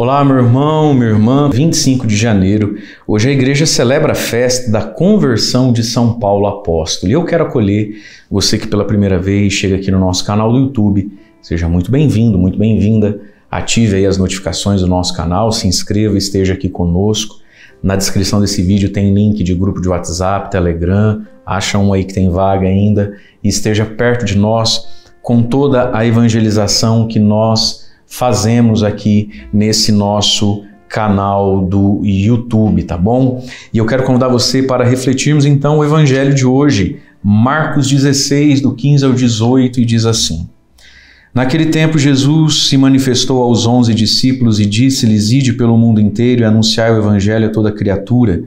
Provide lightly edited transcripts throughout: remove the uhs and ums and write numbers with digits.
Olá, meu irmão, minha irmã. 25 de janeiro, hoje a igreja celebra a festa da conversão de São Paulo apóstolo. E eu quero acolher você que pela primeira vez chega aqui no nosso canal do YouTube. Seja muito bem-vindo, muito bem-vinda. Ative aí as notificações do nosso canal, se inscreva, esteja aqui conosco. Na descrição desse vídeo tem link de grupo de WhatsApp, Telegram, acha um aí que tem vaga ainda e esteja perto de nós com toda a evangelização que nós fazemos aqui nesse nosso canal do YouTube, tá bom? E eu quero convidar você para refletirmos então o evangelho de hoje, Marcos 16, do 15 ao 18, e diz assim: Naquele tempo Jesus se manifestou aos 11 discípulos e disse-lhes: Ide pelo mundo inteiro e anunciai o evangelho a toda criatura.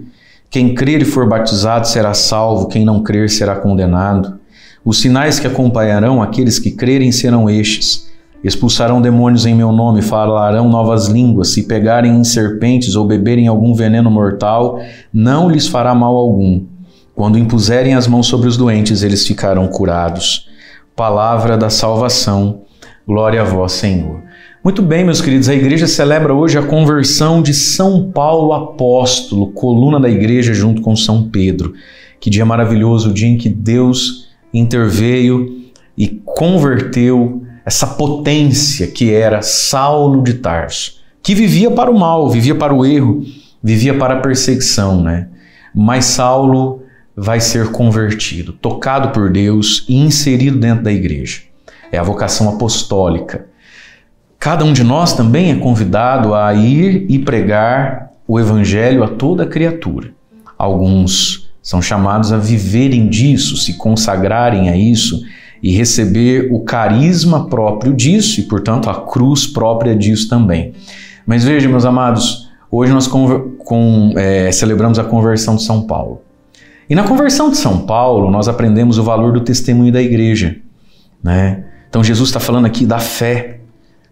Quem crer e for batizado será salvo, quem não crer será condenado. Os sinais que acompanharão aqueles que crerem serão estes: expulsarão demônios em meu nome, falarão novas línguas, se pegarem em serpentes ou beberem algum veneno mortal, não lhes fará mal algum. Quando impuserem as mãos sobre os doentes, eles ficarão curados. Palavra da salvação. Glória a vós, Senhor. Muito bem, meus queridos, a igreja celebra hoje a conversão de São Paulo apóstolo, coluna da igreja junto com São Pedro. Que dia maravilhoso, o dia em que Deus interveio e converteu essa potência que era Saulo de Tarso, que vivia para o mal, vivia para o erro, vivia para a perseguição, né? Mas Saulo vai ser convertido, tocado por Deus e inserido dentro da igreja. É a vocação apostólica. Cada um de nós também é convidado a ir e pregar o evangelho a toda criatura. Alguns são chamados a viverem disso, se consagrarem a isso, e receber o carisma próprio disso e, portanto, a cruz própria disso também. Mas veja, meus amados, hoje nós celebramos a conversão de São Paulo. E na conversão de São Paulo, nós aprendemos o valor do testemunho da igreja, né? Então Jesus está falando aqui da fé.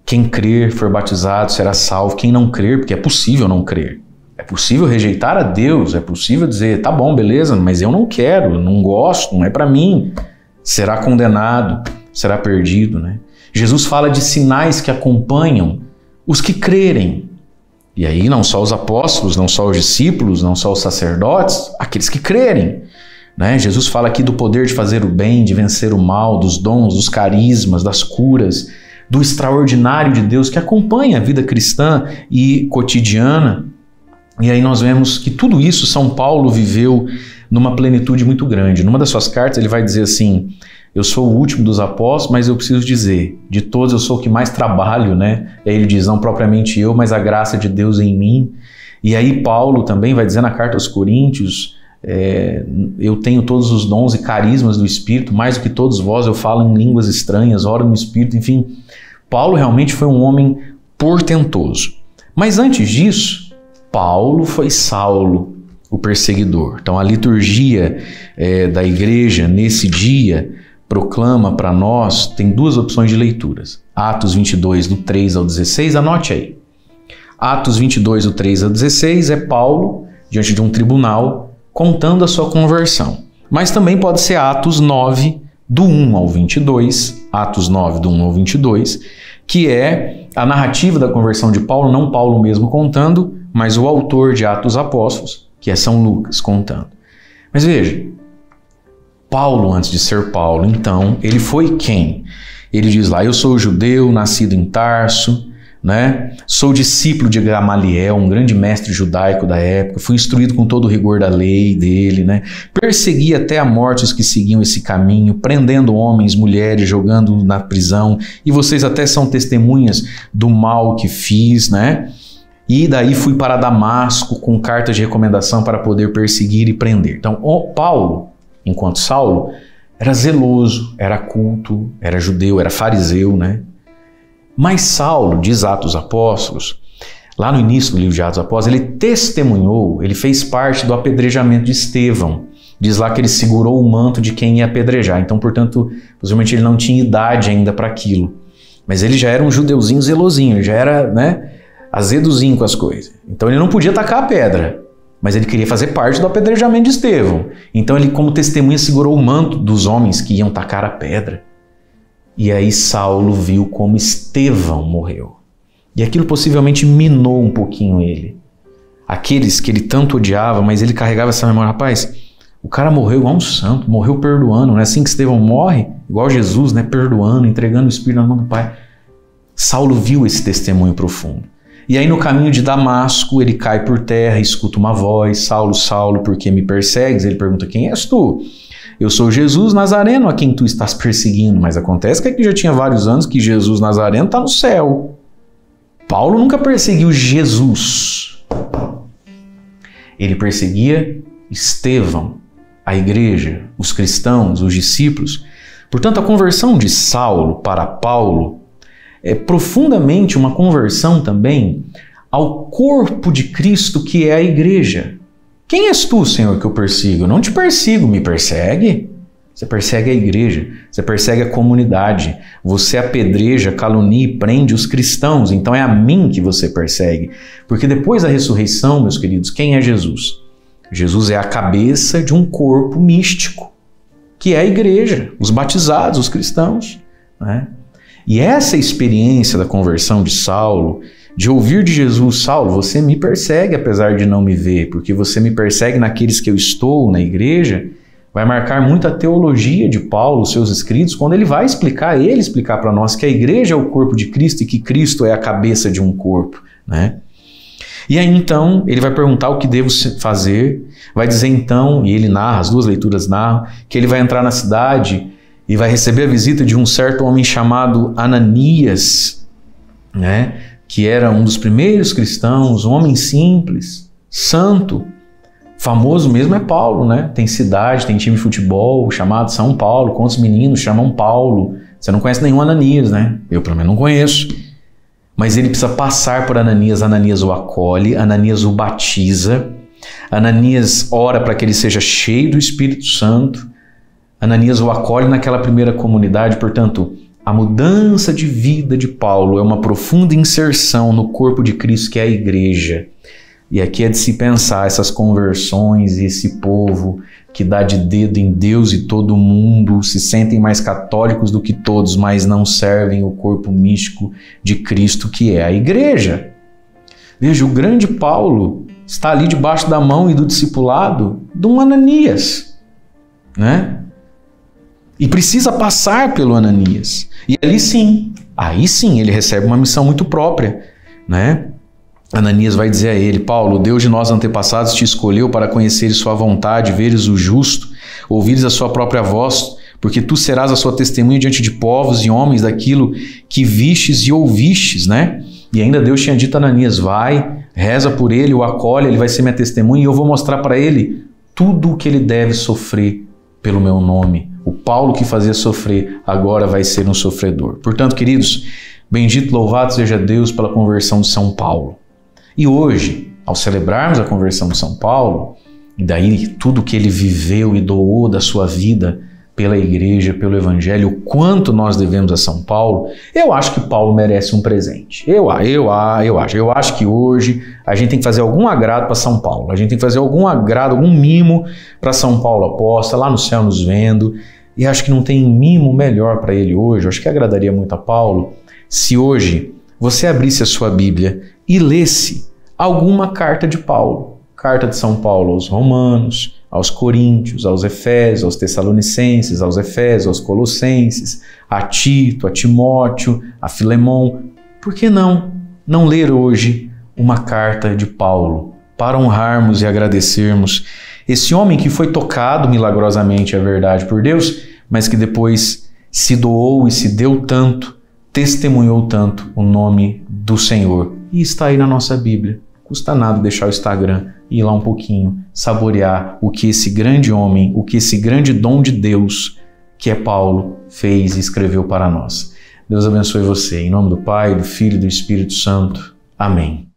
Quem crer, for batizado, será salvo. Quem não crer, porque é possível não crer. É possível rejeitar a Deus, é possível dizer, tá bom, beleza, mas eu não quero, não gosto, não é para mim. Será condenado, será perdido, né? Jesus fala de sinais que acompanham os que crerem. E aí não só os apóstolos, não só os discípulos, não só os sacerdotes, aqueles que crerem, né? Jesus fala aqui do poder de fazer o bem, de vencer o mal, dos dons, dos carismas, das curas, do extraordinário de Deus que acompanha a vida cristã e cotidiana. E aí nós vemos que tudo isso São Paulo viveu numa plenitude muito grande. Numa das suas cartas ele vai dizer assim: eu sou o último dos apóstolos, mas eu preciso dizer, de todos eu sou o que mais trabalho, né? E aí ele diz, não propriamente eu, mas a graça de Deus em mim. E aí Paulo também vai dizer na carta aos Coríntios, eu tenho todos os dons e carismas do Espírito, mais do que todos vós, eu falo em línguas estranhas, oro no Espírito, enfim. Paulo realmente foi um homem portentoso. Mas antes disso, Paulo foi Saulo, o perseguidor. Então a liturgia da igreja nesse dia proclama para nós, tem duas opções de leituras. Atos 22, do 3 ao 16, anote aí. Atos 22, do 3 ao 16 é Paulo diante de um tribunal contando a sua conversão. Mas também pode ser Atos 9, do 1 ao 22, Atos 9, do 1 ao 22, que é a narrativa da conversão de Paulo, não Paulo mesmo contando, mas o autor de Atos Apóstolos, que é São Lucas, contando. Mas veja, Paulo, antes de ser Paulo, então, ele foi quem? Ele diz lá, eu sou judeu, nascido em Tarso, né? Sou discípulo de Gamaliel, um grande mestre judaico da época, fui instruído com todo o rigor da lei dele, né? Persegui até a morte os que seguiam esse caminho, prendendo homens, mulheres, jogando na prisão, e vocês até são testemunhas do mal que fiz, né? E daí fui para Damasco com cartas de recomendação para poder perseguir e prender. Então, Paulo, enquanto Saulo, era zeloso, era culto, era judeu, era fariseu, né? Mas Saulo, diz Atos Apóstolos, lá no início do livro de Atos Apóstolos, ele testemunhou, ele fez parte do apedrejamento de Estevão. Diz lá que ele segurou o manto de quem ia apedrejar. Então, portanto, possivelmente ele não tinha idade ainda para aquilo. Mas ele já era um judeuzinho zelosinho, ele já era, né, azedozinho com as coisas. Então ele não podia tacar a pedra, mas ele queria fazer parte do apedrejamento de Estevão. Então ele, como testemunha, segurou o manto dos homens que iam tacar a pedra. E aí Saulo viu como Estevão morreu. E aquilo possivelmente minou um pouquinho ele. Aqueles que ele tanto odiava, mas ele carregava essa memória. Rapaz, o cara morreu igual um santo, morreu perdoando. Não é assim que Estevão morre? Igual Jesus, né? Perdoando, entregando o Espírito na mão do Pai. Saulo viu esse testemunho profundo. E aí no caminho de Damasco, ele cai por terra, escuta uma voz: Saulo, Saulo, por que me persegues? Ele pergunta: quem és tu? Eu sou Jesus Nazareno, a quem tu estás perseguindo. Mas acontece que aqui já tinha vários anos que Jesus Nazareno está no céu. Paulo nunca perseguiu Jesus. Ele perseguia Estevão, a igreja, os cristãos, os discípulos. Portanto, a conversão de Saulo para Paulo é profundamente uma conversão também ao corpo de Cristo, que é a igreja. Quem és tu, Senhor, que eu persigo? Eu não te persigo, me persegue. Você persegue a igreja, você persegue a comunidade, você apedreja, calunia e prende os cristãos. Então é a mim que você persegue. Porque depois da ressurreição, meus queridos, quem é Jesus? Jesus é a cabeça de um corpo místico, que é a igreja, os batizados, os cristãos, né? E essa experiência da conversão de Saulo, de ouvir de Jesus: Saulo, você me persegue apesar de não me ver, porque você me persegue naqueles que eu estou, na igreja, vai marcar muito a teologia de Paulo, os seus escritos, quando ele vai explicar para nós que a igreja é o corpo de Cristo e que Cristo é a cabeça de um corpo, né? E aí então ele vai perguntar o que devo fazer, vai dizer então, e ele narra, as duas leituras narram, que ele vai entrar na cidade e vai receber a visita de um certo homem chamado Ananias, né? Que era um dos primeiros cristãos, um homem simples, santo. Famoso mesmo é Paulo, né? Tem cidade, tem time de futebol chamado São Paulo. Quantos meninos chamam Paulo? Você não conhece nenhum Ananias, né? Eu, pelo menos, não conheço. Mas ele precisa passar por Ananias. Ananias o acolhe, Ananias o batiza. Ananias ora para que ele seja cheio do Espírito Santo. Ananias o acolhe naquela primeira comunidade. Portanto, a mudança de vida de Paulo é uma profunda inserção no corpo de Cristo, que é a igreja. E aqui é de se pensar essas conversões e esse povo que dá de dedo em Deus e todo mundo, se sentem mais católicos do que todos, mas não servem o corpo místico de Cristo, que é a igreja. Veja, o grande Paulo está ali debaixo da mão e do discipulado de um Ananias, né? E precisa passar pelo Ananias. E aí sim, ele recebe uma missão muito própria, né? Ananias vai dizer a ele: Paulo, o Deus de nossos antepassados te escolheu para conheceres sua vontade, veres o justo, ouvires a sua própria voz, porque tu serás a sua testemunha diante de povos e homens daquilo que vistes e ouvistes, né? E ainda Deus tinha dito a Ananias: vai, reza por ele, o acolhe, ele vai ser minha testemunha e eu vou mostrar para ele tudo o que ele deve sofrer pelo meu nome. O Paulo que fazia sofrer agora vai ser um sofredor. Portanto, queridos, bendito, louvado seja Deus pela conversão de São Paulo. E hoje, ao celebrarmos a conversão de São Paulo, e daí tudo que ele viveu e doou da sua vida pela igreja, pelo evangelho, o quanto nós devemos a São Paulo, eu acho que Paulo merece um presente. Eu acho que hoje a gente tem que fazer algum agrado para São Paulo. A gente tem que fazer algum agrado, algum mimo para São Paulo apóstolo, lá no céu nos vendo. E acho que não tem mimo melhor para ele hoje. Eu acho que agradaria muito a Paulo se hoje você abrisse a sua Bíblia e lesse alguma carta de Paulo. Carta de São Paulo aos Romanos, aos Coríntios, aos Efésios, aos Tessalonicenses, aos Efésios, aos Colossenses, a Tito, a Timóteo, a Filemon. Por que não ler hoje uma carta de Paulo para honrarmos e agradecermos esse homem que foi tocado milagrosamente, é verdade, por Deus, mas que depois se doou e se deu tanto, testemunhou tanto o nome do Senhor. E está aí na nossa Bíblia. Custa nada deixar o Instagram e ir lá um pouquinho, saborear o que esse grande homem, o que esse grande dom de Deus, que é Paulo, fez e escreveu para nós. Deus abençoe você. Em nome do Pai, do Filho e do Espírito Santo. Amém.